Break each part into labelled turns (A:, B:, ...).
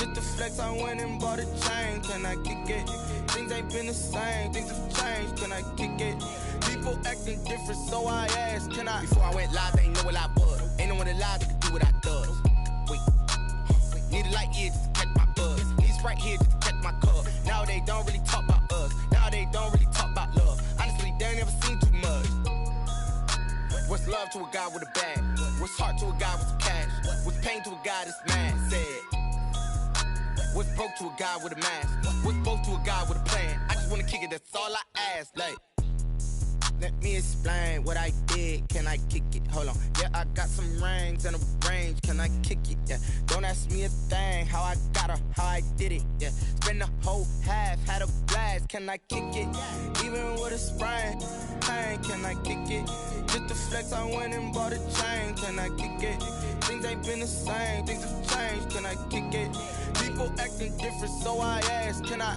A: Just to flex, I went and bought a chain. Can I kick it? Things ain't been the same, things have changed. Can I kick it? People acting different, so I asked, can I? Before I went live, they ain't know what I was. Ain't no one alive that could do what I does. Wait, need a light here just to catch my buzz. Need Sprite here just to catch my cup. Now they don't really talk about us. Now they don't really talk about love. Honestly, they ain't never seen too much. What's love to a guy with a bag? What's heart to a guy with some cash? What's pain to a guy that's mad? Said. What's broke to a guy with a mask? What's both to a guy with a plan? I just wanna kick it, that's all I ask. Like, let me explain what I did. Can I kick it? Hold on. Yeah, I got some rings and a range. Can I kick it? Yeah. Don't ask me a thing. How I got her, how I did it. Yeah. Spend the whole half, had a blast. Can I kick it? Even with a sprain, pain. Can I kick it? Just to flex, I went and bought a chain. Can I kick it? Things ain't been the same. Things have changed. Can I kick it? People acting different, so I asked, can I?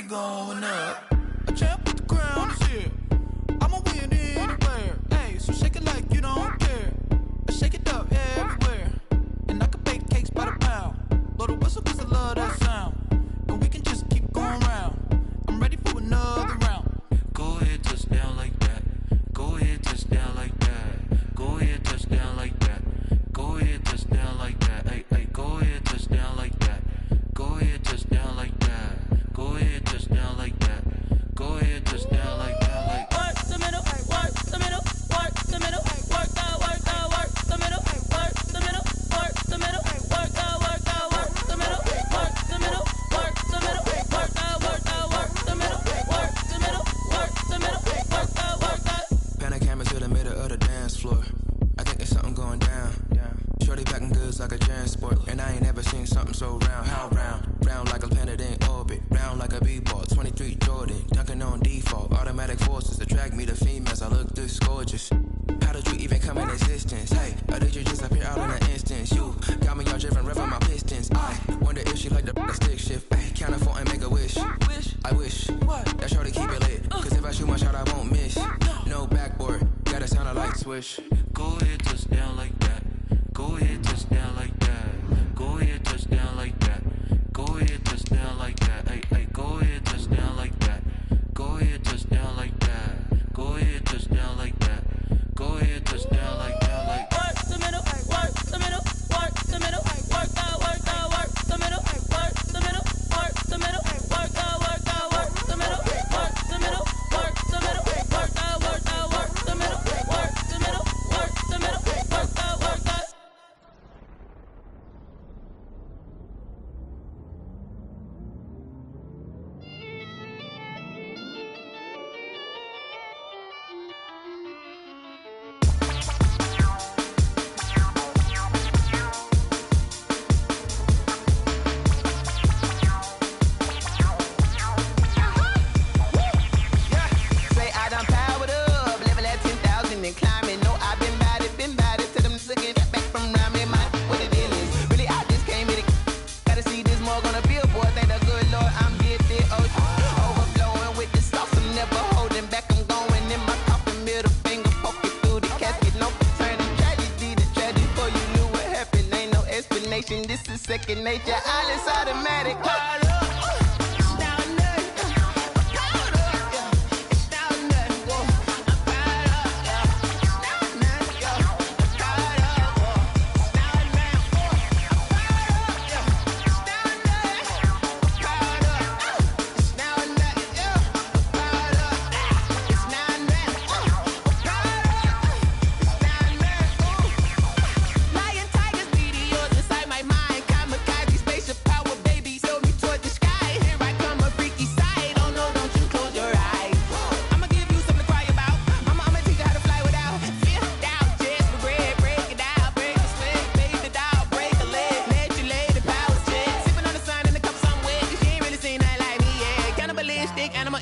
B: Going up, a champ with the crown is here. I'ma win anywhere. Hey, so shake it like you don't care. Shake it up everywhere. And I can bake cakes by the pound. Blow the whistle cause I love that sound. And we can just keep going round. I'm ready for another round. Go ahead, touch down like that. Go ahead, touch down like that. Go ahead, touch down like that. Go ahead, touch down like that. Hey, hey, go ahead, touch down like that. Go ahead, touch down like that. Go ahead, touch down like that. Go ahead, touch down like that. Like
C: work the middle, work the middle, work the middle, work the middle, work the middle, work the middle, work the middle, work the middle, work the middle, work the middle, work the middle, work the middle, work the middle, work the.
D: Pan a camera to the middle of the dance floor. I think there's something going down. Shorty packing goods like a transport, and I ain't never seen something so round. How round? Round like a planet in orbit, round like a b-ball. 23 Jordan, dunking on default. Automatic forces attract me to females. I look this gorgeous. How did you even come in existence? Hey, or did you just appear out in an instance? You got me all driven, revving my pistons. I wonder if she like the stick shift. Hey, count a four and make a wish. I wish that shorty keep it lit. Cause if I shoot my shot, I won't miss. No backboard, gotta sound a light swish.
B: go ahead, touch down like that. Go ahead, touch down like that. Go ahead, touch down like that. Go ahead, touch down like that. Hey, hey, go ahead, touch down like that. Go ahead, touch down like that. Go ahead, touch down like that. Go ahead, touch down like that. Like
C: work the middle, work the middle, work the middle, work the middle, work the middle, work the middle, work the middle, work the middle, work the middle, work the middle, work the middle, work the middle, work the middle, work the middle, work the.
E: This is second nature, all is automatic.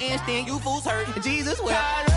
E: instant, you fools hurt. Jesus wept.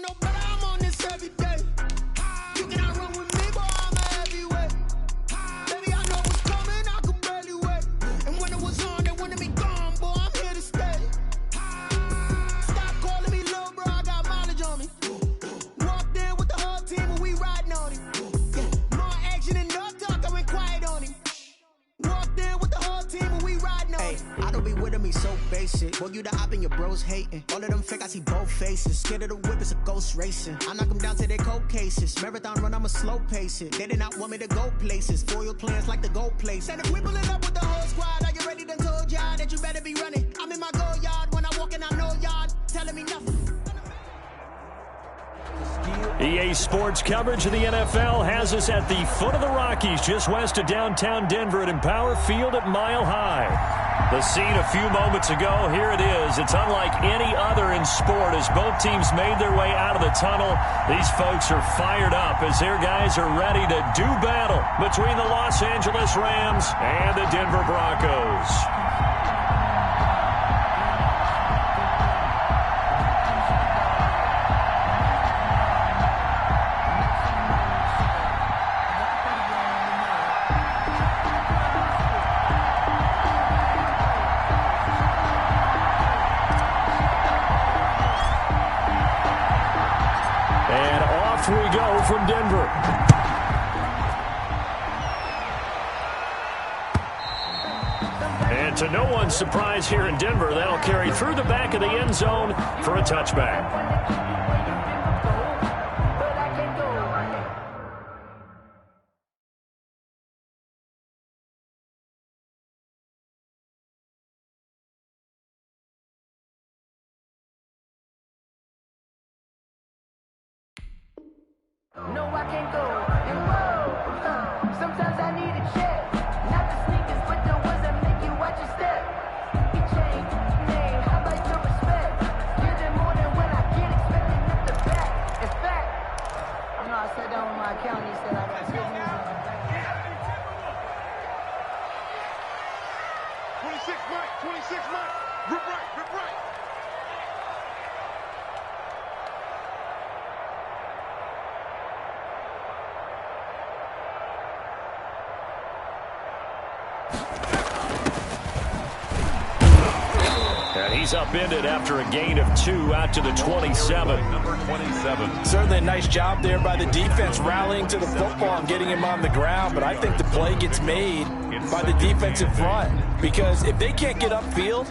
E: No, but I'm on this every day. You cannot run with me, boy, I'm a heavyweight. Baby, I know what's coming, I can barely wait. And when it was on, they wanted me gone, boy, I'm here to stay. Stop calling me little bro, I got mileage on me. Walked in with the whole team and we riding on him. More action and no talk, I went quiet on him. Walked in with the whole team and we riding on him.
F: I don't be with him, he's so basic. Boy, you the op and your bros hating. All of them fake, I see both faces. Scared of the whip, it's a ghost racing. I knock them down to their cold cases. Marathon run, I'ma slow pace it. They did not want me to go places. Foil plans like the gold place. And if we pulling up with the whole squad, are you ready? Done told y'all that you better be running. I'm in my go yard. When I walk in, I know y'all telling me nothing.
G: EA Sports coverage of the NFL has us at the foot of the Rockies, just west of downtown Denver at Empower Field at Mile High. The scene a few moments ago, here it is. It's unlike any other in sport as both teams made their way out of the tunnel. These folks are fired up as their guys are ready to do battle between the Los Angeles Rams and the Denver Broncos. We go from Denver. And to no one's surprise here in Denver, that'll carry through the back of the end zone for a touchback.
H: No, I can't go. And whoa, sometimes I need a check. Not the sneakers, but the ones that make you watch your step. He changed name, how about your respect? You're the morning when I get expected at the back. In fact, I know I sat down with my accountant, he said I got good news.
I: 26 Mike, 26 Mike. Rip right, rip right.
G: And he's upended after a gain of 2 out to the 27.
I: Number 27.
J: Certainly a nice job there by the defense rallying to the football and getting him on the ground, but I think the play gets made by the defensive front because if they can't get upfield,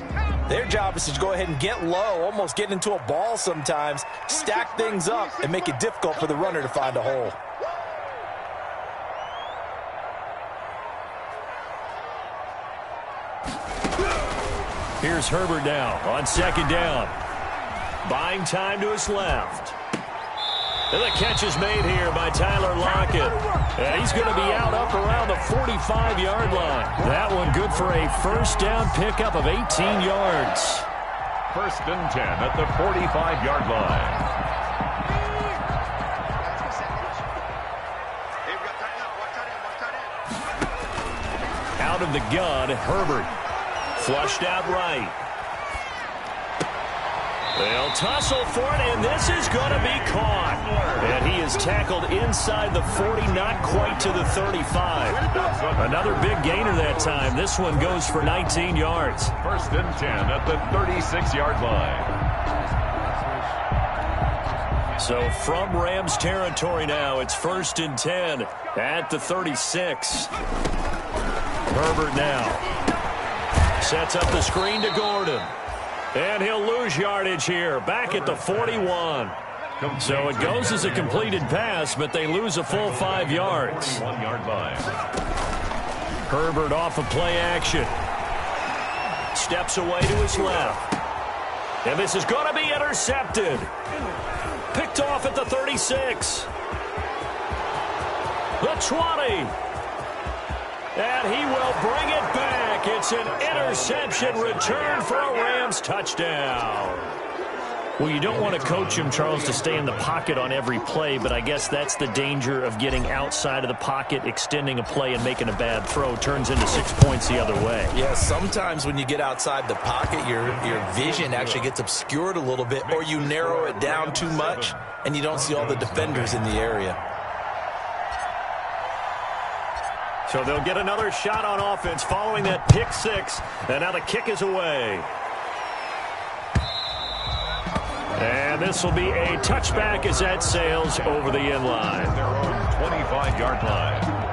J: their job is to go ahead and get low, almost get into a ball sometimes, stack things up, and make it difficult for the runner to find a hole.
G: Here's Herbert now on second down. Buying time to his left. And the catch is made here by Tyler Lockett. And he's going to be out up around the 45-yard line. That one good for a first down pickup of 18 yards. First and 10 at the 45-yard line. Out of the gun, Herbert. Flushed out right. They'll tussle for it, and this is going to be caught. And he is tackled inside the 40, not quite to the 35. Another big gainer that time. This one goes for 19 yards. First and 10 at the 36-yard line. So from Rams territory now, it's first and 10 at the 36. Herbert now sets up the screen to Gordon. And he'll lose yardage here, back at the 41. So it goes as a completed pass, but they lose a full 5 yards. 1-yard line. Herbert off of play action. Steps away to his left. And this is going to be intercepted. Picked off at the 36. The 20. And he will bring it back. It's an interception return for a Rams touchdown. Well, you don't want to coach him, Charles, to stay in the pocket on every play, but I guess that's the danger of getting outside of the pocket, extending a play, and making a bad throw. Turns into 6 points the other way.
J: Yeah, sometimes when you get outside the pocket, your vision actually gets obscured a little bit, or you narrow it down too much, and you don't see all the defenders in the area.
G: So they'll get another shot on offense following that pick six. And now the kick is away. And this will be a touchback as that sails over the end line. Their own 25-yard line.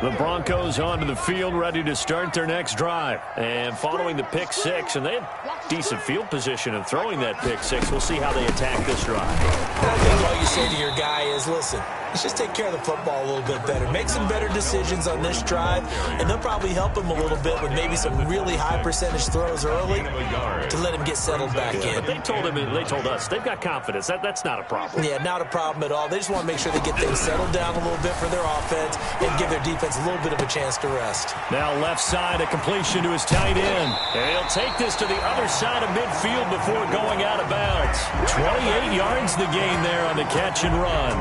G: The Broncos onto the field, ready to start their next drive. And following the pick six, and they have decent field position of throwing that pick six. We'll see how they attack this drive.
J: I think all you say to your guy is, listen, let's just take care of the football a little bit better. Make some better decisions on this drive, and they'll probably help him a little bit with maybe some really high percentage throws early to let him get settled back in.
G: But they told us, they've got confidence. That's not a problem.
J: Yeah, not a problem at all. They just want to make sure they get things settled down a little bit for their offense and give their defense a little bit of a chance to rest.
G: Now left side, a completion to his tight end. And he'll take this to the other side of midfield before going out of bounds. 28 yards the gain there on the catch and run.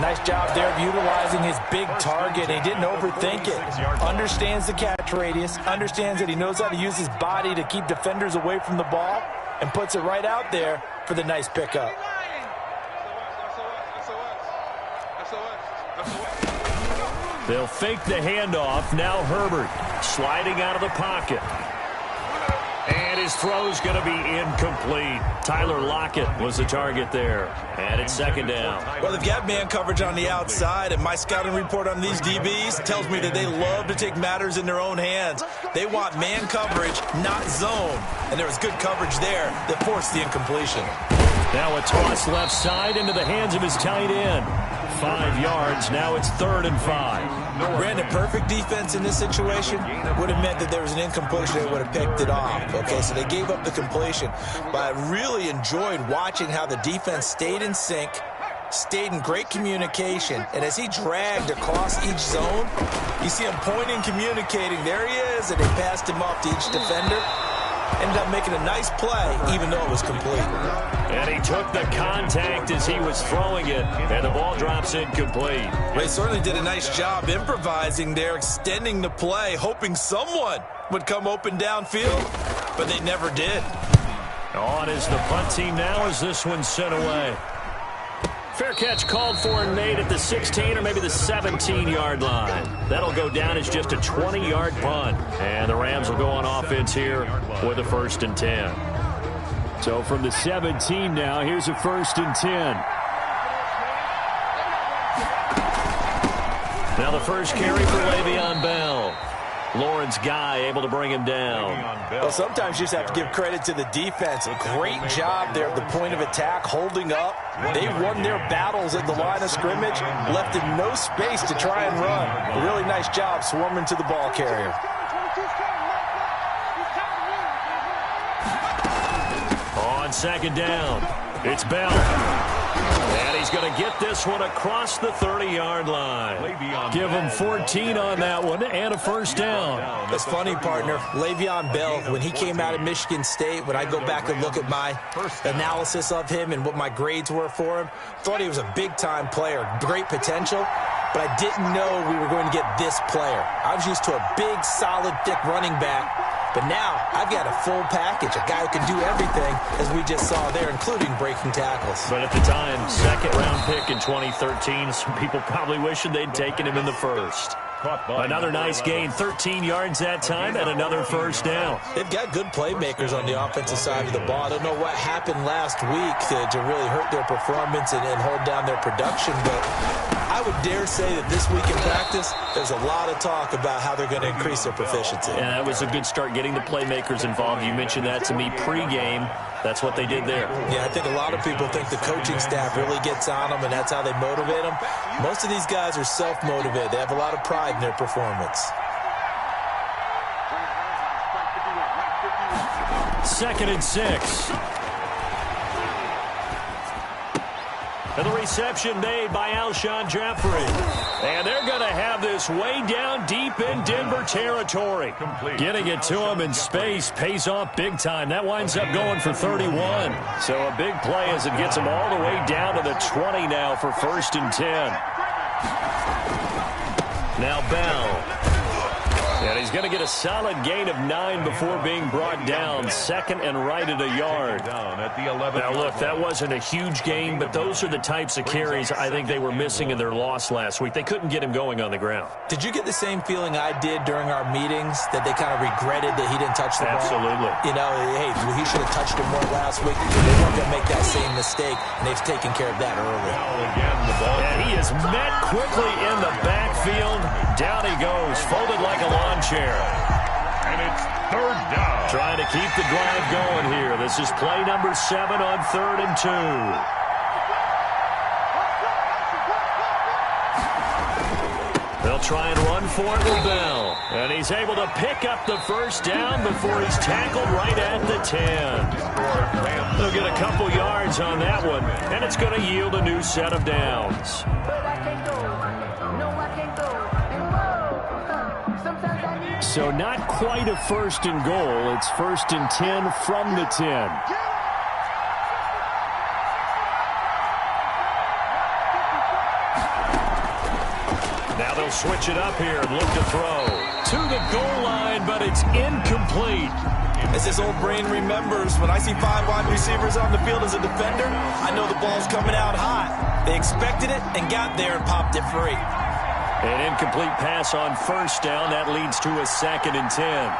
J: Nice job there of utilizing his big target. He didn't overthink it. Understands the catch radius. Understands that he knows how to use his body to keep defenders away from the ball. And puts it right out there for the nice pickup.
G: They'll fake the handoff. Now Herbert sliding out of the pocket. And his throw's going to be incomplete. Tyler Lockett was the target there. And it's second down.
J: Well, they've got man coverage on the outside, and my scouting report on these DBs tells me that they love to take matters in their own hands. They want man coverage, not zone. And there was good coverage there that forced the incompletion.
G: Now a toss left side into the hands of his tight end. 5 yards. Now it's 3rd and 5.
J: Brandon, perfect defense in this situation would have meant that there was an incompletion. They would have picked it off. Okay, so they gave up the completion. But I really enjoyed watching how the defense stayed in sync, stayed in great communication, and as he dragged across each zone, you see him pointing, communicating. There he is, and they passed him off to each defender. Ended up making a nice play, even though it was complete.
G: And he took the contact as he was throwing it, and the ball drops incomplete.
J: They certainly did a nice job improvising there, extending the play, hoping someone would come open downfield, but they never did.
G: On is the punt team now as this one's sent away. Fair catch called for and made at the 16 or maybe the 17-yard line. That'll go down as just a 20-yard punt. And the Rams will go on offense here with a 1st and 10. So from the 17 now, here's a 1st and 10. Now the first carry for Le'Veon Bell. Lawrence Guy able to bring him down.
J: Well, sometimes you just have to give credit to the defense. A great job there at the point of attack, holding up. They won their battles at the line of scrimmage, left him no space to try and run. A really nice job swarming to the ball carrier. On
G: 2nd down, it's Bell. And he he's going to get this one across the 30-yard line. Give him 14 on that one and a first down.
J: That's funny, partner. Le'Veon Bell, when he came out of Michigan State, when I go back and look at my analysis of him and what my grades were for him, thought he was a big-time player, great potential, but I didn't know we were going to get this player. I was used to a big, solid, thick running back. But now, I've got a full package, a guy who can do everything, as we just saw there, including breaking tackles.
G: But at the time, second-round pick in 2013, some people probably wishing they'd taken him in the first. Another nice gain, 13 yards that time, and another first down.
J: They've got good playmakers on the offensive side of the ball. I don't know what happened last week to really hurt their performance and hold down their production, but I would dare say that this week in practice, there's a lot of talk about how they're going to increase their proficiency.
G: And that was a good start getting the playmakers involved. You mentioned that to me pregame. That's what they did there.
J: Yeah, I think a lot of people think the coaching staff really gets on them, and that's how they motivate them. Most of these guys are self-motivated. They have a lot of pride in their performance.
G: Second and 6. And the reception made by Alshon Jeffrey. And they're going to have this way down deep in Denver territory. Getting it to him in space pays off big time. That winds up going for 31. So a big play as it gets him all the way down to the 20 now for 1st and 10. Now Bell. And he's going to get a solid gain of 9 before being brought down. Second and right at a yard. Now, look, that wasn't a huge gain, but those are the types of carries I think they were missing in their loss last week. They couldn't get him going on the ground.
J: Did you get the same feeling I did during our meetings, that they kind of regretted that he didn't touch the ball?
G: Absolutely.
J: You know, hey, he should have touched it more last week. They weren't going to make that same mistake, and they've taken care of that early.
G: And he is met quickly in the backfield. Down he goes, folded like a lawn chair.
K: And it's 3rd down.
G: Trying to keep the drive going here. This is play number 7 on 3rd and 2. They'll try and run for it with Bell. And he's able to pick up the first down before he's tackled right at the 10. They'll get a couple yards on that one, and it's going to yield a new set of downs. So not quite a 1st and goal. It's 1st and 10 from the 10. Now they'll switch it up here and look to throw. To the goal line, but it's incomplete.
J: As his old brain remembers, when I see 5 wide receivers on the field as a defender, I know the ball's coming out hot. They expected it and got there and popped it free.
G: An incomplete pass on 1st down. That leads to a 2nd and 10.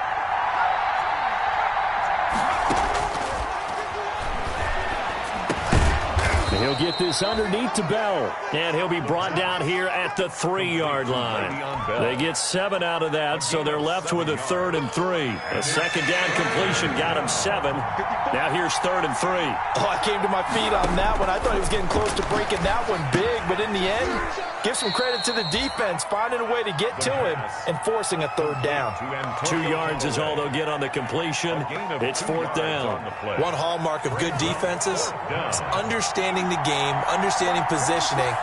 G: He'll get this underneath to Bell. And he'll be brought down here at the 3-yard line. They get 7 out of that, so they're left with a 3rd and 3. A 2nd down completion got him 7. Now here's 3rd and 3.
J: Oh, I came to my feet on that one. I thought he was getting close to breaking that one big, but in the end, give some credit to the defense, finding a way to get to him and forcing a 3rd down.
G: 2 yards is all they'll get on the completion. It's 4th down.
J: One hallmark of good defenses is understanding the game, understanding positioning,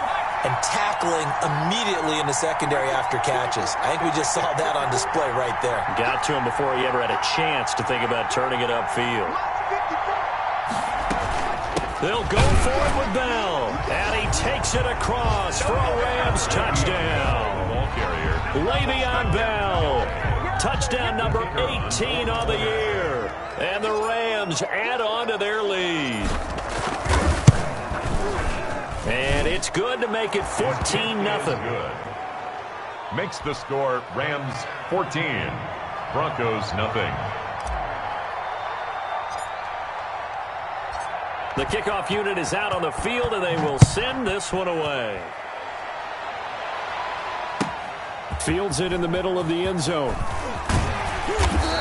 J: and tackling immediately in the secondary after catches. I think we just saw that on display right there.
G: Got to him before he ever had a chance to think about turning it upfield. They'll go for it with Bell. And he takes it across for a Rams touchdown. Le'Veon Bell. Touchdown number 18 on the year. And the Rams add on to their lead. And it's good to make it 14-0.
K: Makes the score Rams 14, Broncos nothing.
G: The kickoff unit is out on the field, and they will send this one away. Fields it in the middle of the end zone.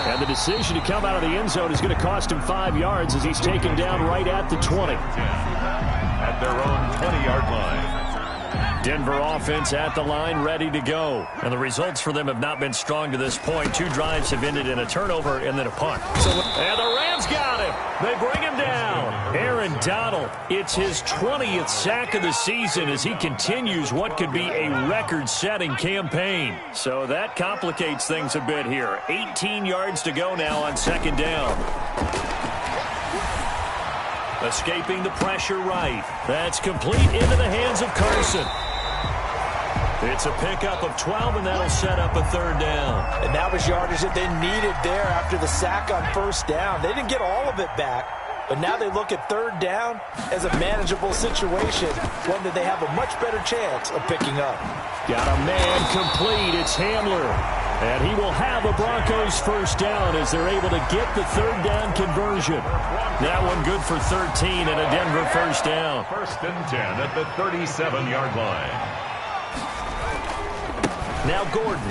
G: And the decision to come out of the end zone is going to cost him 5 yards as he's taken down right at the 20.
K: At their own 20-yard line.
G: Denver offense at the line, ready to go. And the results for them have not been strong to this point. 2 drives have ended in a turnover and then a punt. And the Rams got him. They bring him down. Aaron Donald, it's his 20th sack of the season as he continues what could be a record-setting campaign. So that complicates things a bit here. 18 yards to go now on second down. Escaping the pressure right. That's complete into the hands of Carson. It's a pickup of 12, and that'll set up a third down.
J: And that was yardage that they needed there after the sack on first down. They didn't get all of it back, but now they look at third down as a manageable situation, one that they have a much better chance of picking up.
G: Got a man complete. It's Hamler. And he will have a Broncos first down as they're able to get the third down conversion. That one good for 13 and a Denver first down.
K: First and 10 at the 37-yard line.
G: Now Gordon.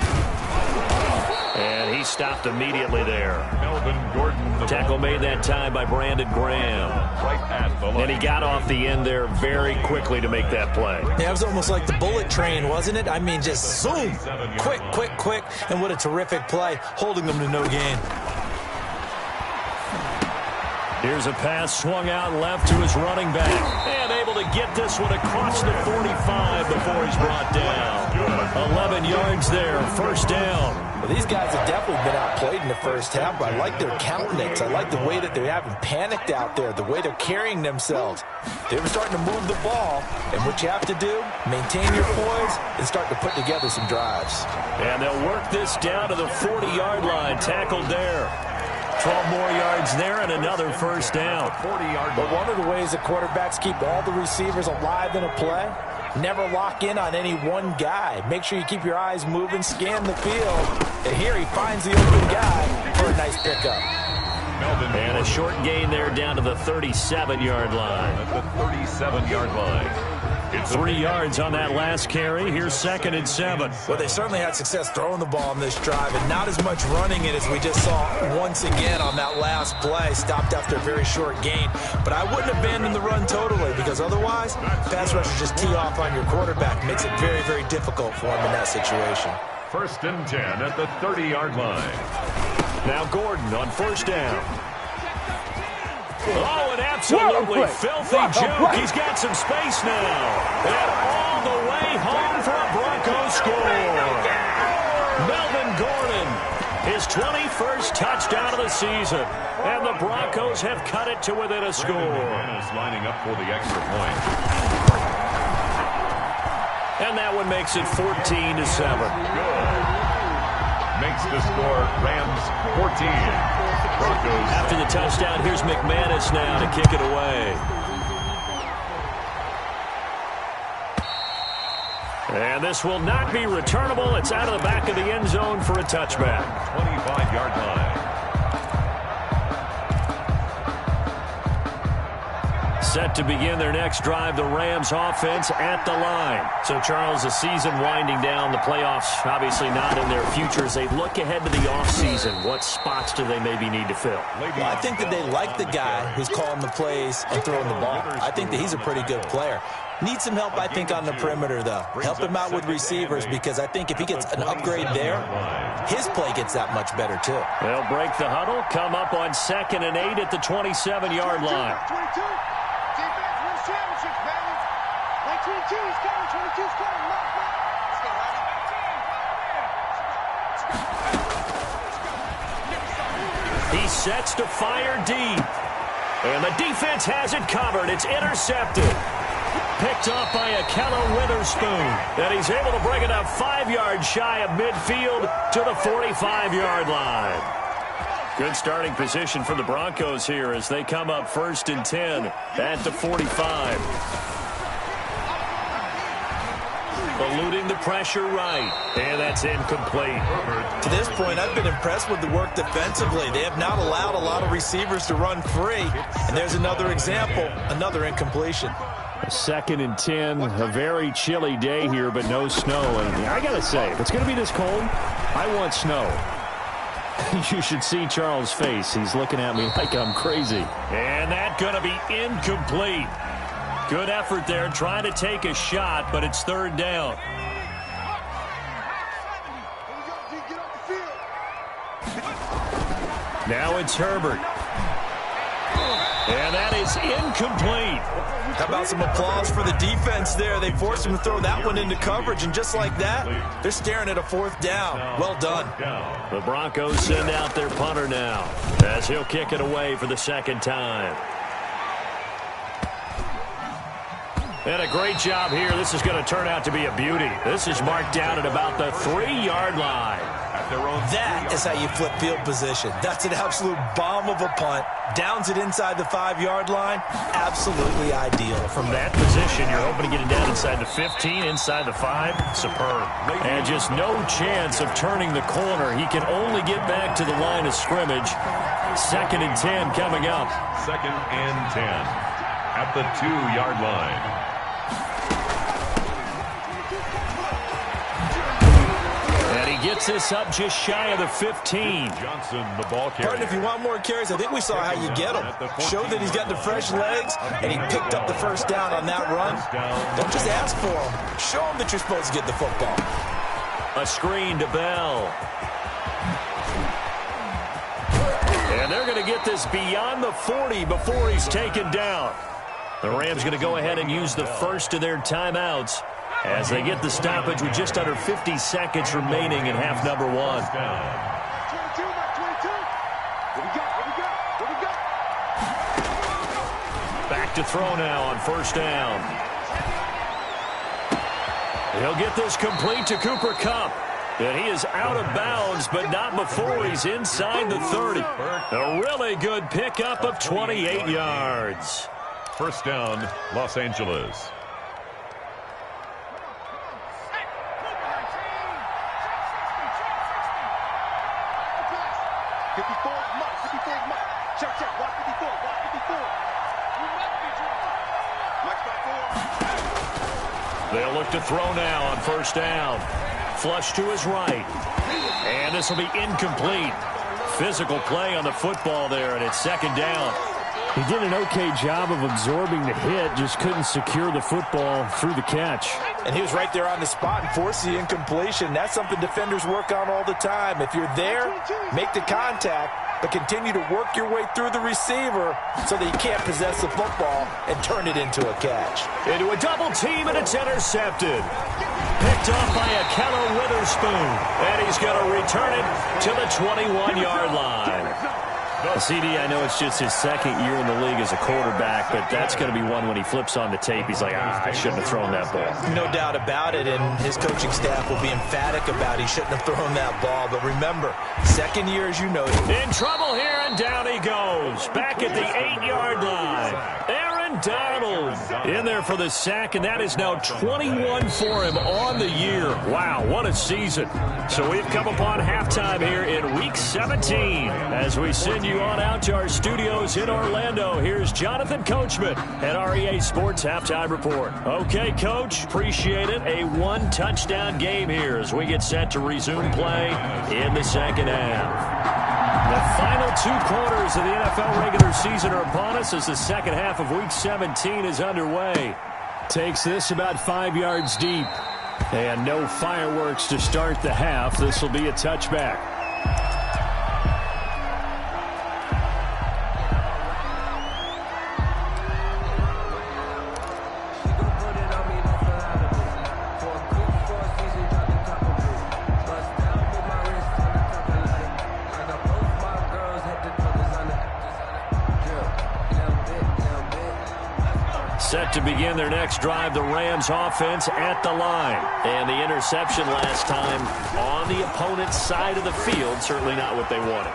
G: And he stopped immediately there.
K: Melvin Gordon.
G: Tackle made that time by Brandon Graham.
K: Right at the line.
G: And he got off the end there very quickly to make that play.
J: Yeah, it was almost like the bullet train, wasn't it? I mean, just zoom. Quick, quick, quick. And what a terrific play, holding them to no gain.
G: Here's a pass swung out left to his running back. And able to get this one across the 45 before he's brought down. 11 yards there, first down.
J: Well, these guys have definitely been outplayed in the first half, but I like their countenance. I like the way that they haven't panicked out there, the way they're carrying themselves. They were starting to move the ball, and what you have to do, maintain your poise and start to put together some drives.
G: And they'll work this down to the 40-yard line, tackled there. 12 more yards there and another first down.
J: But one of the ways that quarterbacks keep all the receivers alive in a play, never lock in on any one guy. Make sure you keep your eyes moving, scan the field. And here he finds the open guy for a nice pickup.
G: And a short gain there down to the 37-yard line.
K: At the 37-yard line.
G: It's 3 yards on that last carry. Here's second and 7.
J: Well, they certainly had success throwing the ball on this drive, and not as much running it as we just saw once again on that last play. Stopped after a very short gain. But I wouldn't abandon the run totally, because otherwise, pass rushers just tee off on your quarterback. Makes it very, very difficult for him in that situation.
K: First and 10 at the 30-yard line.
G: Now Gordon on first down. Oh, an absolutely filthy juke. He's got some space now. And all the way home for a Broncos score. Melvin Gordon, his 21st touchdown of the season. And the Broncos have cut it to within a score.
K: Is lining up for the extra point.
G: And that one makes it 14-7.
K: Good. Makes the score Rams 14. Broncos.
G: After the touchdown, here's McManus now to kick it away. And this will not be returnable. It's out of the back of the end zone for a touchback.
K: 25-yard line.
G: Set to begin their next drive, the Rams offense at the line. So, Charles, the season winding down, the playoffs obviously not in their future. As they look ahead to the offseason, what spots do they maybe need to fill?
J: Well, I think that they like the guy who's calling the plays and throwing the ball. I think that he's a pretty good player. Needs some help, I think, on the perimeter, though. Help him out with receivers, because I think if he gets an upgrade there, his play gets that much better, too.
G: They'll break the huddle, come up on 2nd and 8 at the 27-yard line.
I: 22. Defense wins championships, baby. 19-2's coming. 22's coming.
G: He sets to fire deep. And the defense has it covered. It's intercepted. Picked off by Akella Witherspoon. And he's able to bring it up 5 yards shy of midfield to the 45-yard line. Good starting position for the Broncos here as they come up 1st and 10 at the 45. Eluding the pressure right. And that's incomplete.
J: To this point, I've been impressed with the work defensively. They have not allowed a lot of receivers to run free. And there's another example, another incompletion.
G: 2nd and 10, a very chilly day here, but no snow. And I got to say, if it's going to be this cold, I want snow. You should see Charles' face. He's looking at me like I'm crazy. And that's going to be incomplete. Good effort there, trying to take a shot, but it's third down. Now it's Herbert. And that is incomplete.
J: How about some applause for the defense there? They forced him to throw that one into coverage, and just like that, they're staring at a fourth down. Well done.
G: The Broncos send out their punter now, as he'll kick it away for the second time. And a great job here. This is going to turn out to be a beauty. This is marked down at about the 3-yard line.
J: That is how you flip field position. That's an absolute bomb of a punt. Downs it inside the 5-yard line. Absolutely ideal.
G: From that position, you're hoping to get it down inside the 15, inside the 5. Superb. And just no chance of turning the corner. He can only get back to the line of scrimmage. 2nd and 10 coming up.
K: 2nd and 10 at the 2-yard line.
G: Gets this up just shy of the 15.
K: Johnson, the ball carrier.
J: Pardon, if you want more carries, I think we saw how you get him. Show that he's got the fresh legs, and he picked up the first down on that run. Don't just ask for him. Show him that you're supposed to get the football.
G: A screen to Bell. And they're going to get this beyond the 40 before he's taken down. The Rams going to go ahead and use the first of their timeouts as they get the stoppage with just under 50 seconds remaining in half number 1.
I: 22, 22.
G: Back to throw now on first down. He'll get this complete to Cooper Kupp. And he is out of bounds, but not before he's inside the 30. A really good pickup of 28 yards.
K: First down, Los Angeles.
G: They'll look to throw now on first down. Flush to his right. And this will be incomplete. Physical play on the football there, and it's second down.
L: He did an okay job of absorbing the hit, just couldn't secure the football through the catch.
J: And he was right there on the spot and forced the incompletion. That's something defenders work on all the time. If you're there, make the contact, but continue to work your way through the receiver so that he can't possess the football and turn it into a catch.
G: Into a double team, and it's intercepted. Picked off by Akello Witherspoon, and he's going to return it to the 21-yard line.
L: CD, I know it's just his second year in the league as a quarterback, but that's going to be one when he flips on the tape. He's like, I shouldn't have thrown that ball.
J: No doubt about it, and his coaching staff will be emphatic about he shouldn't have thrown that ball. But remember, second year, as you noted.
G: In trouble here, and down he goes. Back at the 8-yard line. Aaron Donald in there for the sack, and that is now 21 for him on the year. Wow, what a season. So we've come upon halftime here in Week 17 as we send you on out to our studios in Orlando. Here's Jonathan Coachman at REA Sports Halftime Report. Okay, Coach, appreciate it. A one-touchdown game here as we get set to resume play in the second half. The final 2 quarters of the NFL regular season are upon us as the second half of Week 17 is underway.
L: Takes this about 5 yards deep. And no fireworks to start the half. This will be a touchback.
G: Set to begin their next drive, the Rams offense at the line. And the interception last time on the opponent's side of the field, certainly not what they wanted.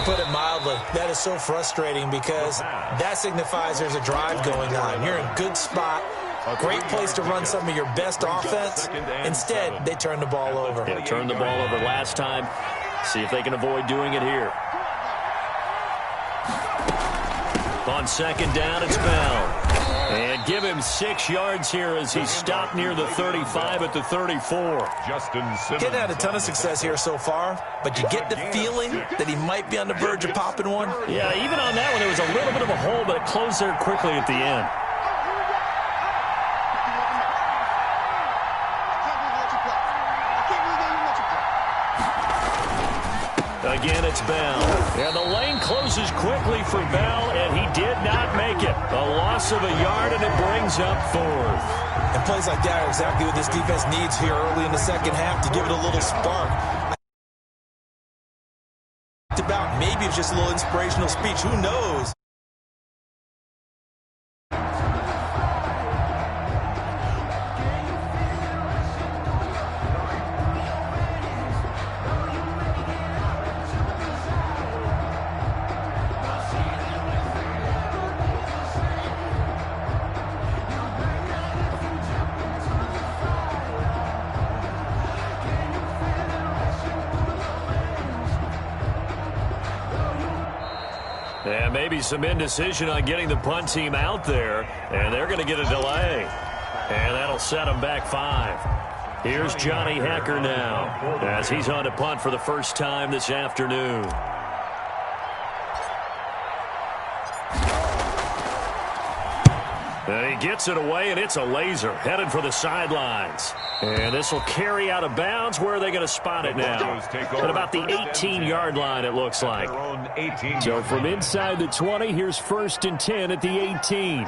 J: Put it mildly, that is so frustrating because that signifies there's a drive going on. You're in a good spot, great place to run some of your best offense. Instead, they turn the ball over.
G: Yeah, turned the ball over last time. See if they can avoid doing it here. On second down, it's Bell. And give him 6 yards here as he's stopped near the 35 at the 34.
K: Justin Simmons.
J: He's had a ton of success here so far, but you get the feeling that he might be on the verge of popping one.
G: Yeah, even on that one, there was a little bit of a hole, but it closed there quickly at the end. Again, it's Bell. And the lane closes quickly for Bell, and he did not make it. A loss of a yard, and it brings up 4th.
J: And plays like that are exactly what this defense needs here early in the second half to give it a little spark. About maybe it's just a little inspirational speech. Who knows?
G: And maybe some indecision on getting the punt team out there. And they're going to get a delay. And that'll set them back 5. Here's Johnny Hecker now as he's on to punt for the first time this afternoon. And he gets it away, and it's a laser headed for the sidelines. And this will carry out of bounds. Where are they going to spot it now? At about the 18-yard line, it looks like. So from inside the 20, here's 1st and 10 at the 18.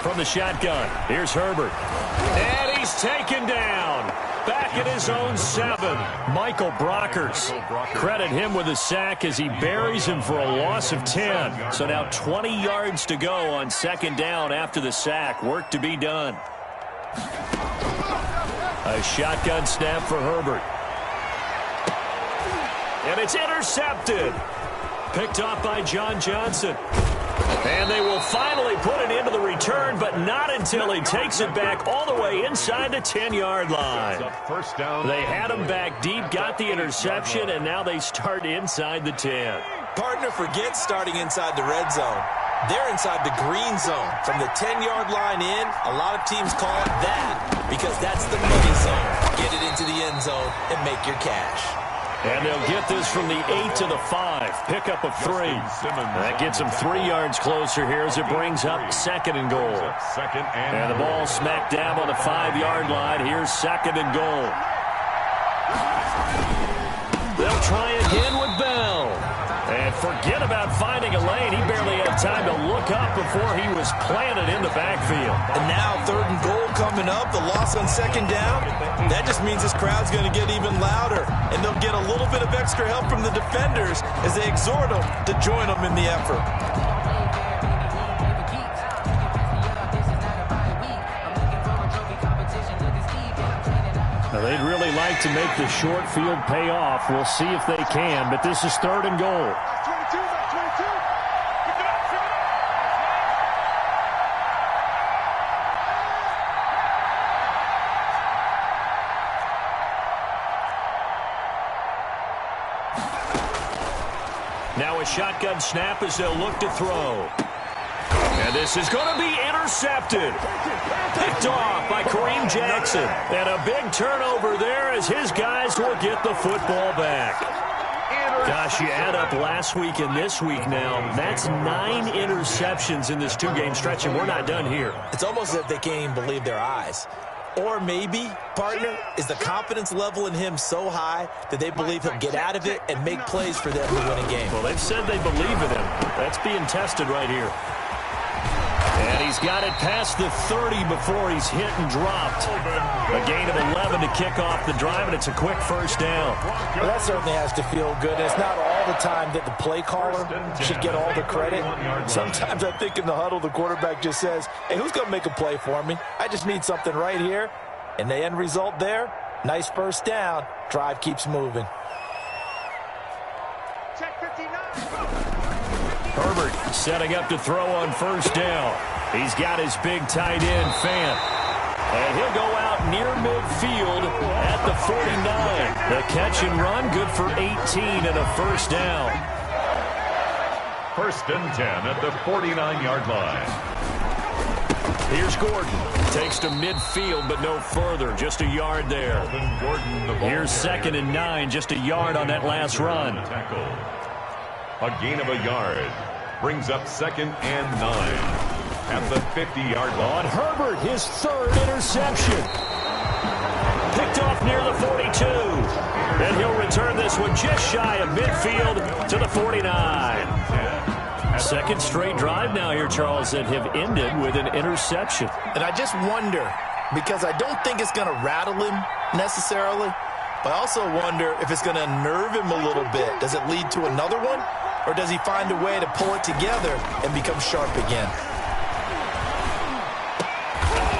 G: From the shotgun, here's Herbert. And he's taken down. Back at his own 7. Michael Brockers. Credit him with a sack as he buries him for a loss of 10. So now 20 yards to go on 2nd down after the sack. Work to be done. A shotgun snap for Herbert. And it's intercepted. Picked off by John Johnson. And they will finally put it into the return, but not until he takes it back all the way inside the 10-yard line. They had him back deep, got the interception, and now they start inside the 10.
J: Partner, forget starting inside the red zone. They're inside the green zone. From the 10-yard line in, a lot of teams call it that because that's the money zone. Get it into the end zone and make your cash.
G: And they'll get this from the 8 to the 5. Pickup of 3. That gets them 3 yards closer here as it brings up 2nd and goal. And the ball smack dab on the 5-yard line. Here's 2nd and goal. They'll try again with Bell. And forget about finding a lane. He barely had time to look up before he was planted in the backfield.
J: And now 3rd and goal coming up. The loss on 2nd down. That just means this crowd's going to get even louder. And they'll get a little bit of extra help from the defenders as they exhort them to join them in the effort.
G: Now, they'd really like to make the short field pay off. We'll see if they can, but this is 3rd and goal. Now a shotgun snap as they'll look to throw. And this is going to be intercepted. Picked off by Kareem Jackson. And a big turnover there as his guys will get the football back. Gosh, you add up last week and this week now. That's 9 interceptions in this 2-game stretch, and we're not done here.
J: It's almost as if they can't even believe their eyes. Or maybe, partner, is the confidence level in him so high that they believe he'll get out of it and make plays for them to win a game.
G: Well, they've said they believe in him. That's being tested right here. And he's got it past the 30 before he's hit and dropped. A gain of 11 to kick off the drive, and it's a quick 1st down.
J: Well, that certainly has to feel good. It's not all the time that the play caller should get all the credit. Sometimes I think in the huddle, the quarterback just says, hey, who's going to make a play for me? I just need something right here. And the end result there, nice 1st down. Drive keeps moving.
G: Herbert setting up to throw on 1st down. He's got his big tight end, Fant. And he'll go out near midfield at the 49. The catch and run, good for 18 and a 1st down.
K: 1st and 10 at the 49-yard line.
G: Here's Gordon. Takes to midfield, but no further. Just a yard there. Here's 2nd and 9. Just a yard on that last run.
K: A gain of a yard brings up 2nd and 9 at the 50-yard line.
G: On Herbert, his 3rd interception. Picked off near the 42. And he'll return this one just shy of midfield to the 49. Second straight drive now here, Charles, that have ended with an interception.
J: And I just wonder, because I don't think it's going to rattle him necessarily, but I also wonder if it's going to unnerve him a little bit. Does it lead to another one, or does he find a way to pull it together and become sharp again?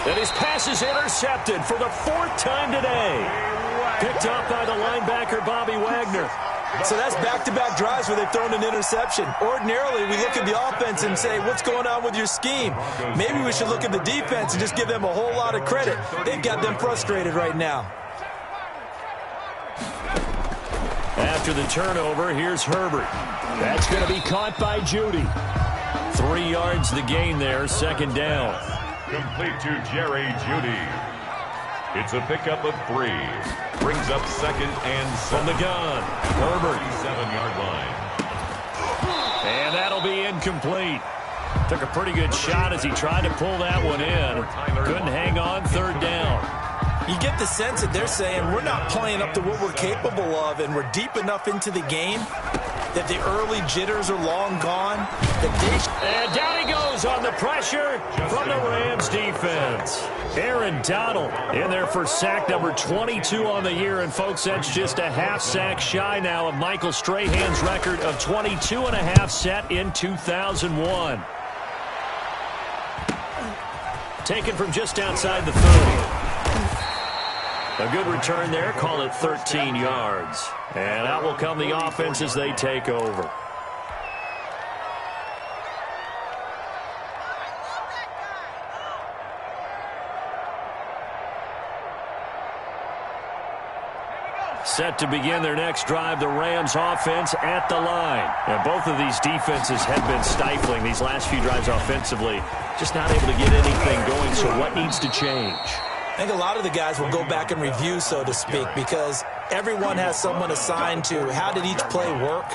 G: And his pass is intercepted for the fourth time today. Picked up by the linebacker, Bobby Wagner.
J: So that's back-to-back drives where they've thrown an interception. Ordinarily, we look at the offense and say, what's going on with your scheme? Maybe we should look at the defense and just give them a whole lot of credit. They've got them frustrated right now.
G: After the turnover, here's Herbert. That's going to be caught by Judy. 3 yards the gain there, second down.
K: Complete to Jerry Judy. It's a pickup of 3. Brings up second and 7.
G: From the gun, Herbert.
K: 7-yard line.
G: And that'll be incomplete. Took a pretty good shot as he tried to pull that one in. Couldn't hang on, third down.
J: You get the sense that they're saying we're not playing up to what we're capable of, and we're deep enough into the game that the early jitters are long gone.
G: And down he goes on the pressure from the Rams defense. Aaron Donald in there for sack number 22 on the year. And, folks, that's just a half sack shy now of Michael Strahan's record of 22 and a half set in 2001. Taken from just outside the 30. A good return there. Call it 13 yards. And out will come the offense as they take over. Set to begin their next drive, the Rams offense at the line. And both of these defenses have been stifling these last few drives offensively. Just not able to get anything going, so what needs to change?
J: I think a lot of the guys will go back and review, so to speak, because everyone has someone assigned to how did each play work.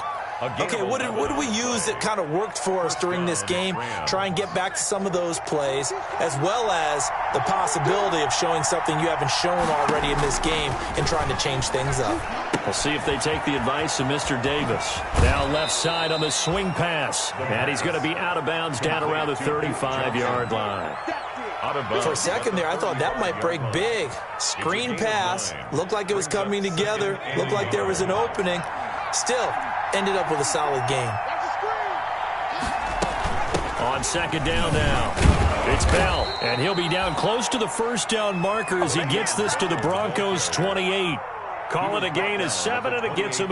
J: Okay, what did we use that kind of worked for us during this game? Try and get back to some of those plays, as well as the possibility of showing something you haven't shown already in this game and trying to change things up.
G: We'll see if they take the advice of Mr. Davis. Now left side on the swing pass. And he's going to be out of bounds down around the 35-yard line.
J: For a second there, I thought that might break big. Screen pass. Looked like it was coming together. Looked like there was an opening. Still, ended up with a solid game.
G: On second down now, it's Bell, and he'll be down close to the first down marker as he gets this to the Broncos 28. Call it a gain of 7, and it gets him.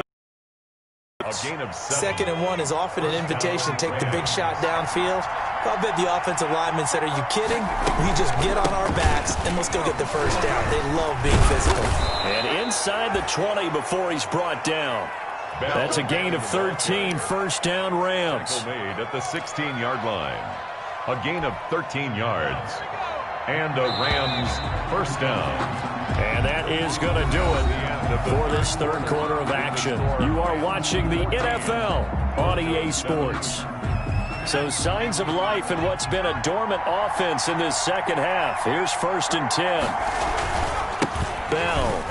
K: A gain of 7.
J: 2nd and 1 is often an invitation to take the big shot downfield. I'll bet the offensive linemen said, are you kidding? We just get on our backs and let's go get the first down. They love being physical.
G: And inside the 20 before he's brought down. That's a gain of 13, first down Rams.
K: Made at the 16-yard line. A gain of 13 yards. And a Rams first down.
G: And that is going to do it for this third quarter of action. You are watching the NFL on EA Sports. So signs of life in what's been a dormant offense in this second half. Here's 1st and 10. Bell.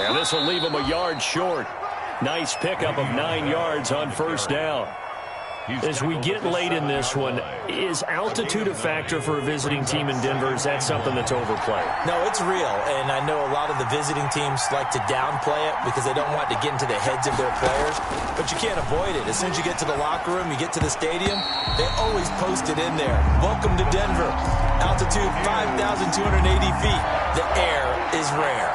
G: And this will leave him a yard short. Nice pickup of 9 yards on first down. As we get late in this one, is altitude a factor for a visiting team in Denver? Is that something that's overplayed?
J: No, it's real, and I know a lot of the visiting teams like to downplay it because they don't want to get into the heads of their players, but you can't avoid it. As soon as you get to the locker room, you get to the stadium, they always post it in there. Welcome to Denver. Altitude 5,280 feet. The air is rare.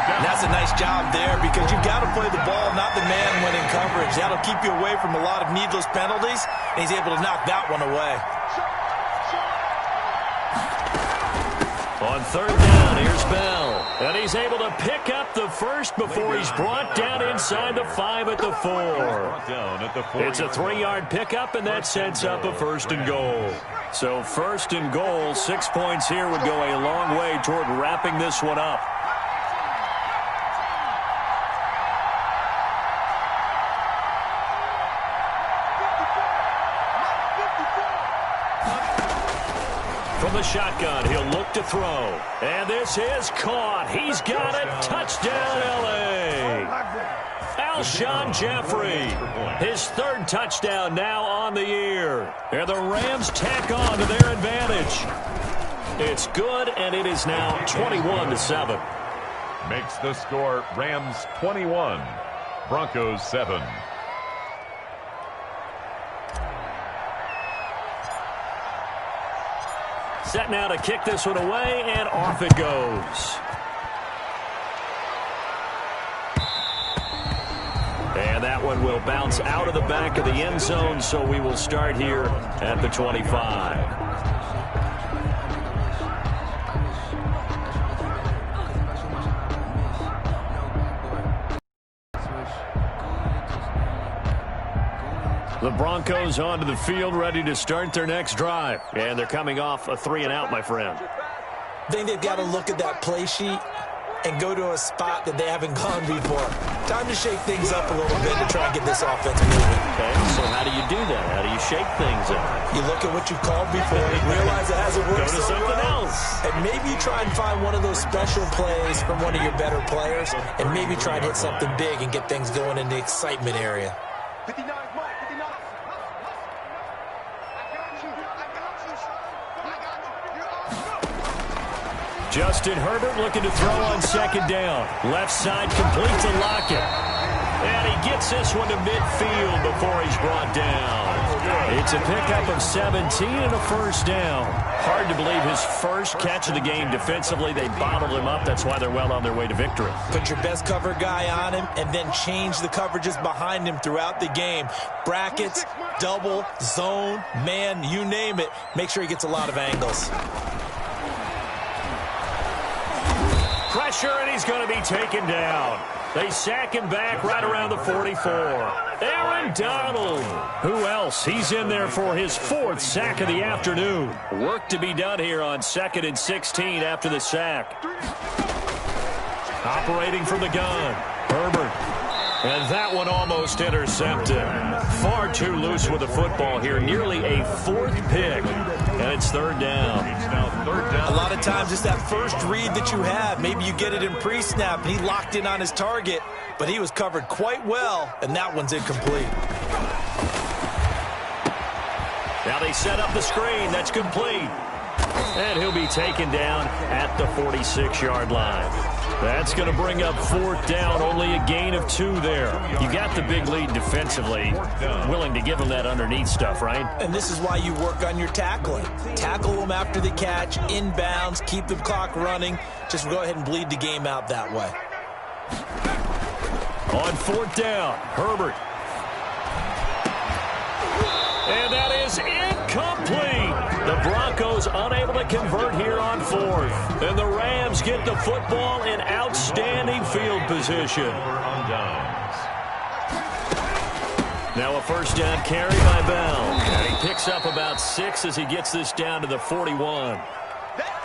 J: And that's a nice job there because you've got to play the ball, not the man when in coverage. That'll keep you away from a lot of needless penalties, and he's able to knock that one away.
G: On third down, here's Bell. And he's able to pick up the first before he's brought down inside the 5 at the 4. It's a 3-yard pickup, and that sets up a 1st and goal. So 1st and goal, 6 points here would go a long way toward wrapping this one up. From the shotgun. He'll look to throw. And this is caught. He's got it. Touchdown, L.A. Alshon Jeffrey. His third touchdown now on the year. And the Rams tack on to their advantage. It's good, and it is now 21-7.
K: Makes the score Rams 21, Broncos 7.
G: Set now to kick this one away, and off it goes. And that one will bounce out of the back of the end zone, so we will start here at the 25. The Broncos onto the field, ready to start their next drive. And they're coming off a 3-and-out, my friend.
J: I think they've got to look at that play sheet and go to a spot that they haven't gone before. Time to shake things up a little bit to try and get this offense moving.
G: Okay, so how do you do that? How do you shake things up?
J: You look at what you've called before, realize it hasn't worked
G: so
J: something
G: well,
J: else. And maybe you try and find one of those special plays from one of your better players, and maybe try and hit something big and get things going in the excitement area.
I: 59 is Mike, 59.
G: Justin Herbert looking to throw on second down. Left side complete to Lockett. And he gets this one to midfield before he's brought down. It's a pickup of 17 and a first down. Hard to believe his first catch of the game defensively. They bottled him up. That's why they're well on their way to victory.
J: Put your best cover guy on him and then change the coverages behind him throughout the game. Brackets, double, zone, man, you name it. Make sure he gets a lot of angles.
G: Pressure, and he's going to be taken down. They sack him back right around the 44. Aaron Donald. Who else? He's in there for his fourth sack of the afternoon. Work to be done here on 2nd and 16 after the sack. Operating from the gun, Herbert. And that one almost intercepted. Far too loose with the football here. Nearly a fourth pick. And it's third down.
J: A lot of times it's that first read that you have. Maybe you get it in pre-snap, and he locked in on his target, but he was covered quite well, and that one's incomplete.
G: Now they set up the screen. That's complete. And he'll be taken down at the 46-yard line. That's going to bring up fourth down. Only a gain of 2 there. You got the big lead defensively. Willing to give him that underneath stuff, right?
J: And this is why you work on your tackling. Tackle them after the catch, inbounds, keep the clock running. Just go ahead and bleed the game out that way.
G: On fourth down, Herbert. And that is incomplete. The Broncos unable to convert here on fourth. And the Rams get the football in outstanding field position. Now a first down carry by Bell. And he picks up about 6 as he gets this down to the 41.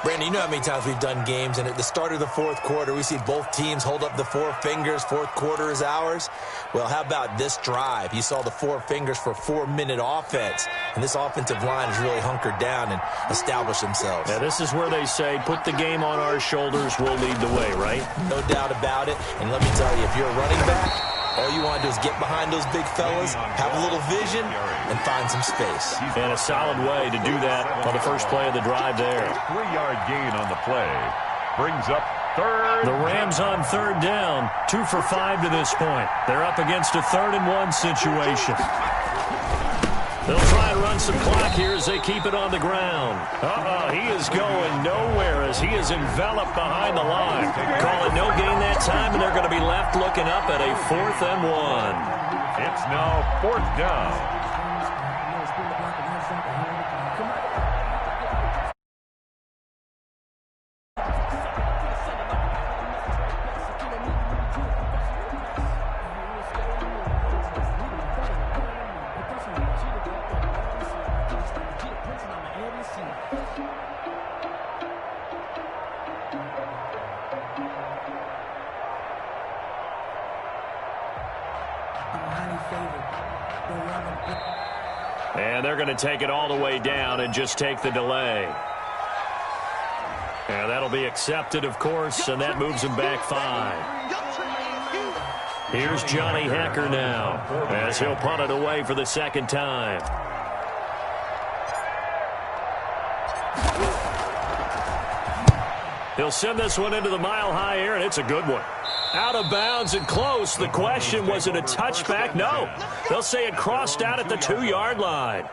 J: Brandon, you know how many times we've done games, and at the start of the fourth quarter, we see both teams hold up the 4 fingers. Fourth quarter is ours. Well, how about this drive? You saw the 4 fingers for 4-minute offense, and this offensive line has really hunkered down and established themselves.
G: Now, this is where they say, put the game on our shoulders, we'll lead the way, right?
J: No doubt about it, and let me tell you, if you're a running back, all you want to do is get behind those big fellas, have a little vision, and find some space.
G: And a solid way to do that on the first play of the drive there.
K: 3-yard gain on the play. Brings up third.
G: The Rams on third down. 2 for 5 to this point. They're up against a 3rd and 1 situation. They'll try and run some clock here as they keep it on the ground. He is going nowhere as he is enveloped behind the line. Call it no gain that time, and they're going to be left looking up at a 4th and 1.
K: It's now 4th down.
G: And they're going to take it all the way down and just take the delay. And that'll be accepted, of course, and that moves him back 5. Here's Johnny Hacker now as he'll punt it away for the second time. He'll send this one into the mile-high air, and it's a good one. Out of bounds and close. The question, was it a touchback? No. They'll say it crossed out at the 2-yard line.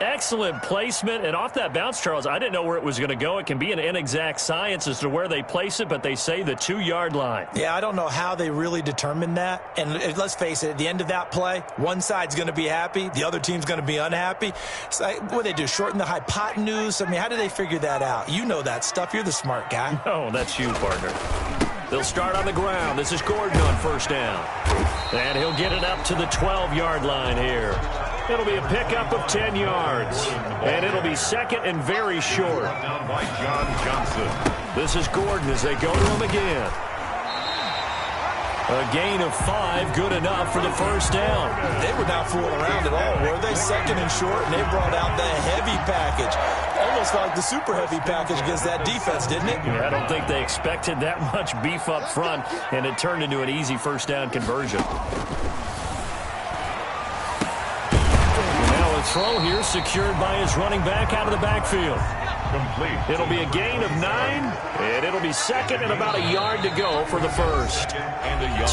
G: Excellent placement, and off that bounce, Charles, I didn't know where it was going to go. It can be an inexact science as to where they place it, but they say the 2-yard line.
J: Yeah, I don't know how they really determined that. And let's face it, at the end of that play, one side's going to be happy, the other team's going to be unhappy. So, what do they do, shorten the hypotenuse? I mean, how do they figure that out? You know that stuff. You're the smart guy.
G: Oh, that's you, partner. They'll start on the ground. This is Gordon on first down. And he'll get it up to the 12-yard line here. It'll be a pickup of 10 yards. And it'll be second and very short.
K: Down by John Johnson.
G: This is Gordon as they go to him again. A gain of 5, good enough for the first down.
J: They were not fooling around at all, were they? Second and short, and they brought out the heavy package. Almost like the super heavy package against that defense, didn't it?
G: Yeah, I don't think they expected that much beef up front, and it turned into an easy first down conversion. Now a throw here secured by his running back out of the backfield.
K: Complete.
G: It'll be a gain of 9, and it'll be second and about a yard to go for the first.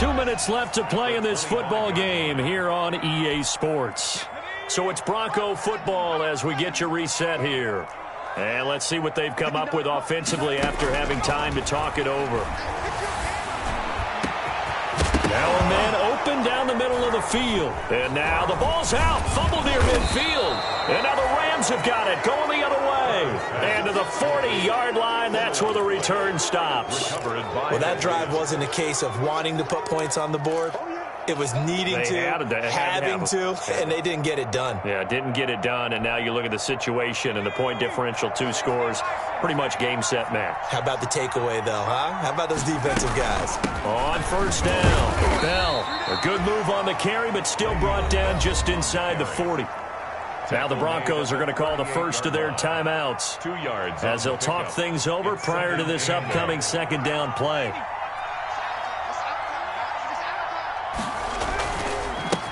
G: 2 minutes left to play in this football game here on EA Sports. So it's Bronco football as we get you reset here. And let's see what they've come up with offensively after having time to talk it over. Now a man open down the middle of the field. And now the ball's out. Fumble near midfield. And now the Rams have got it. Going the other way. And to the 40-yard line, that's where the return stops.
J: Well, that drive wasn't a case of wanting to put points on the board. It was needing to, having to, and they didn't get it done.
G: Yeah, didn't get it done, and now you look at the situation and the point differential, 2 scores, pretty much game, set, match.
J: How about the takeaway, though, huh? How about those defensive guys?
G: On first down, Bell, a good move on the carry, but still brought down just inside the 40. Now the Broncos are going to call the first of their timeouts
K: 2 yards
G: as they'll talk things over prior to this upcoming second down play.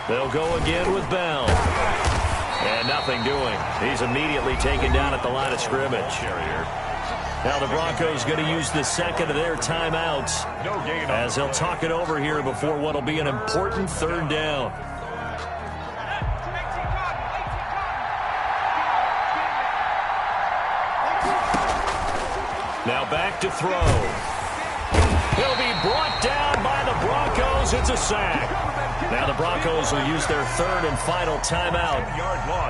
G: They'll go again with Bell. And nothing doing. He's immediately taken down at the line of scrimmage. Now the Broncos going to use the second of their timeouts as they'll talk it over here before what will be an important third down. Now back to throw. He'll be brought down by the Broncos. It's a sack. Now the Broncos will use their third and final timeout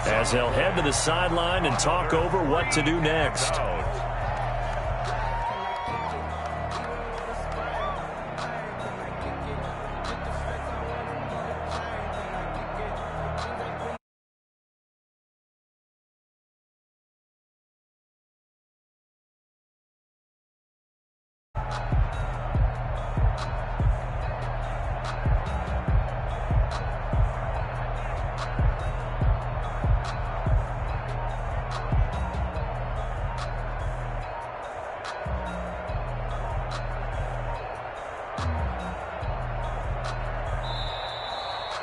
G: as they'll head to the sideline and talk over what to do next.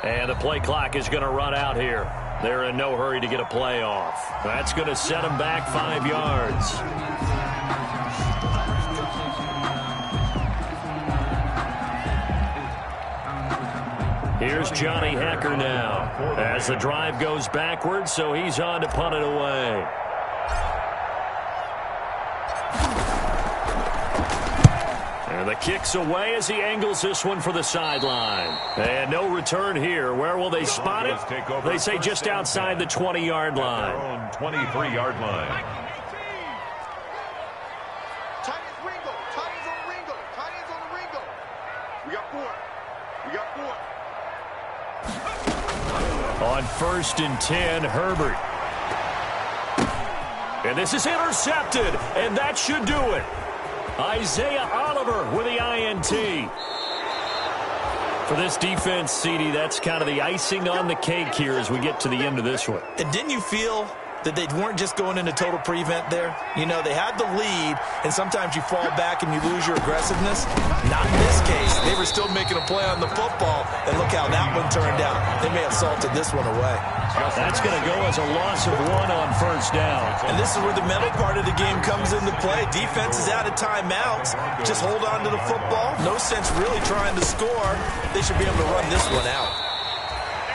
G: And the play clock is going to run out here. They're in no hurry to get a play off. That's going to set them back 5 yards. Here's Johnny Hacker now as the drive goes backwards, so he's on to punt it away. And the kick's away as he angles this one for the sideline. And no return here. Where will they spot it? They say just outside the 20-yard line.
K: Their own 23-yard line.
I: Tight ends Ringo. Tight ends on Ringo. Tight ends on Ringo. We got 4. We got 4.
G: On first and 10, Herbert. And this is intercepted, and that should do it. Isaiah Oliver with the INT. For this defense, CD, that's kind of the icing on the cake here as we get to the end of this one.
J: And didn't you feel that they weren't just going into total prevent there? You know, they had the lead, and sometimes you fall back and you lose your aggressiveness. Not in this case. They were still making a play on the football, and look how that one turned out. They may have salted this one away.
G: That's going to go as a loss of 1 on first down.
J: And this is where the mental part of the game comes into play. Defense is out of timeouts. Just hold on to the football. No sense really trying to score. They should be able to run this one out.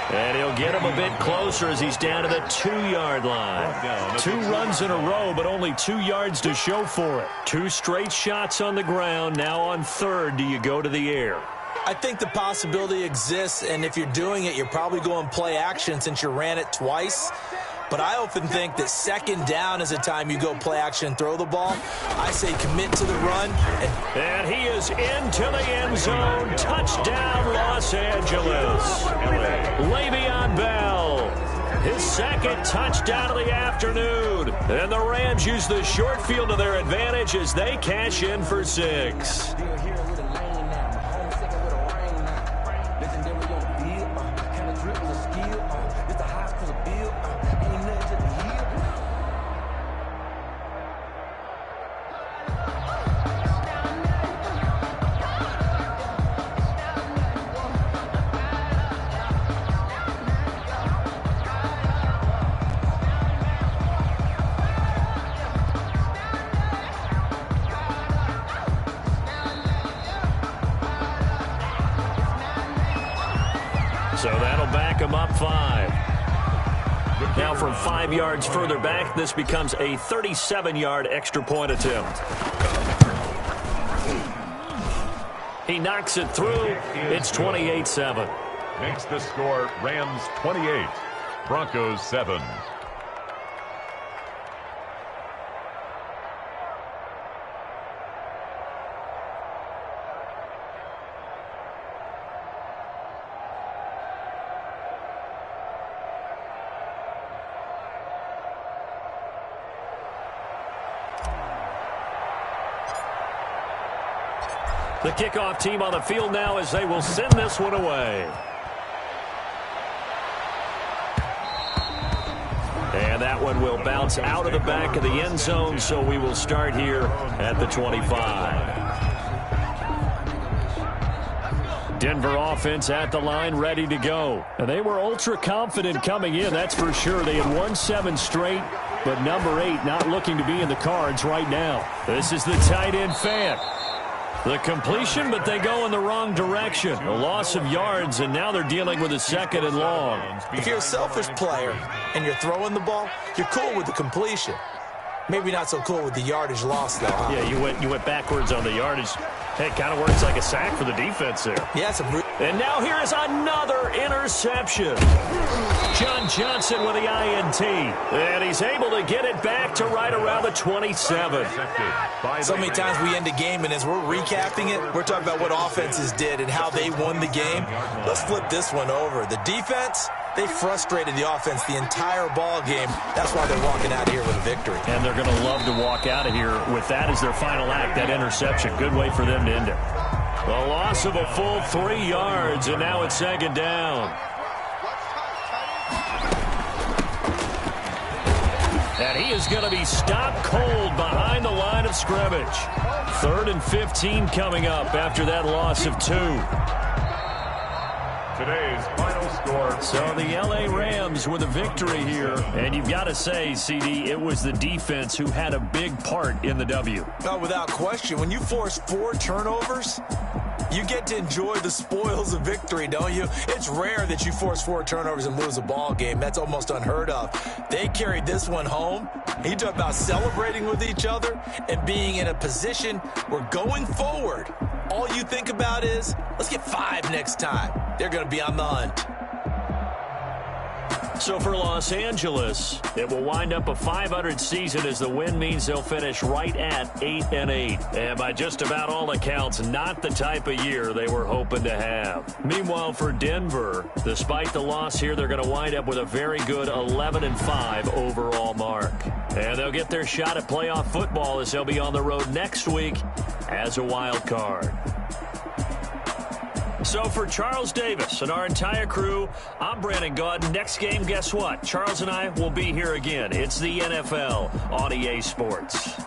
G: And he'll get him a bit closer as he's down to the 2-yard line. 2 runs in a row, but only 2 yards to show for it. 2 straight shots on the ground. Now on third, do you go to the air?
J: I think the possibility exists, and if you're doing it, you're probably going play action since you ran it twice. But I often think that second down is a time you go play action and throw the ball. I say commit to the run.
G: And he is into the end zone. Touchdown, Los Angeles. Le'Veon Bell, his second touchdown of the afternoon. And the Rams use the short field to their advantage as they cash in for 6. So that'll back him up 5. Now from 5 yards further back, this becomes a 37-yard extra point attempt. He knocks it through. It's 28-7.
K: Makes the score Rams 28, Broncos 7.
G: The kickoff team on the field now as they will send this one away. And that one will bounce out of the back of the end zone, so we will start here at the 25. Denver offense at the line, ready to go. And they were ultra confident coming in, that's for sure. They had won 7 straight, but number 8 not looking to be in the cards right now. This is the tight end Fant. The completion, but they go in the wrong direction. A loss of yards, and now they're dealing with a 2nd and long.
J: If you're a selfish player and you're throwing the ball, you're cool with the completion. Maybe not so cool with the yardage loss, though. Huh?
G: Yeah, you went backwards on the yardage. Hey, it kind of works like a sack for the defense there.
J: Yeah,
G: and now here is another interception. John Johnson with the INT. And he's able to get it back to right around the 27.
J: So many times we end a game, and as we're recapping it, we're talking about what offenses did and how they won the game. Let's flip this one over. The defense, they frustrated the offense the entire ball game. That's why they're walking out of here with a victory.
G: And they're going to love to walk out of here with that as their final act, that interception. Good way for them to end it. A loss of a full 3 yards, and now it's 2nd down. And he is going to be stopped cold behind the line of scrimmage. 3rd and 15 coming up after that loss of 2.
K: Today's final score.
G: So the L.A. Rams with a victory here. And you've got to say, CD, it was the defense who had a big part in the W.
J: No, without question. When you force 4 turnovers, you get to enjoy the spoils of victory, don't you? It's rare that you force 4 turnovers and lose a ball game. That's almost unheard of. They carried this one home. You talk about celebrating with each other and being in a position where going forward, all you think about is, let's get 5 next time. They're going to be on the hunt.
G: So for Los Angeles, it will wind up a .500 season as the win means they'll finish right at 8-8. And by just about all accounts, not the type of year they were hoping to have. Meanwhile, for Denver, despite the loss here, they're going to wind up with a very good 11-5 overall mark. And they'll get their shot at playoff football as they'll be on the road next week as a wild card. So for Charles Davis and our entire crew, I'm Brandon Gaudin. Next game, guess what? Charles and I will be here again. It's the NFL on EA Sports.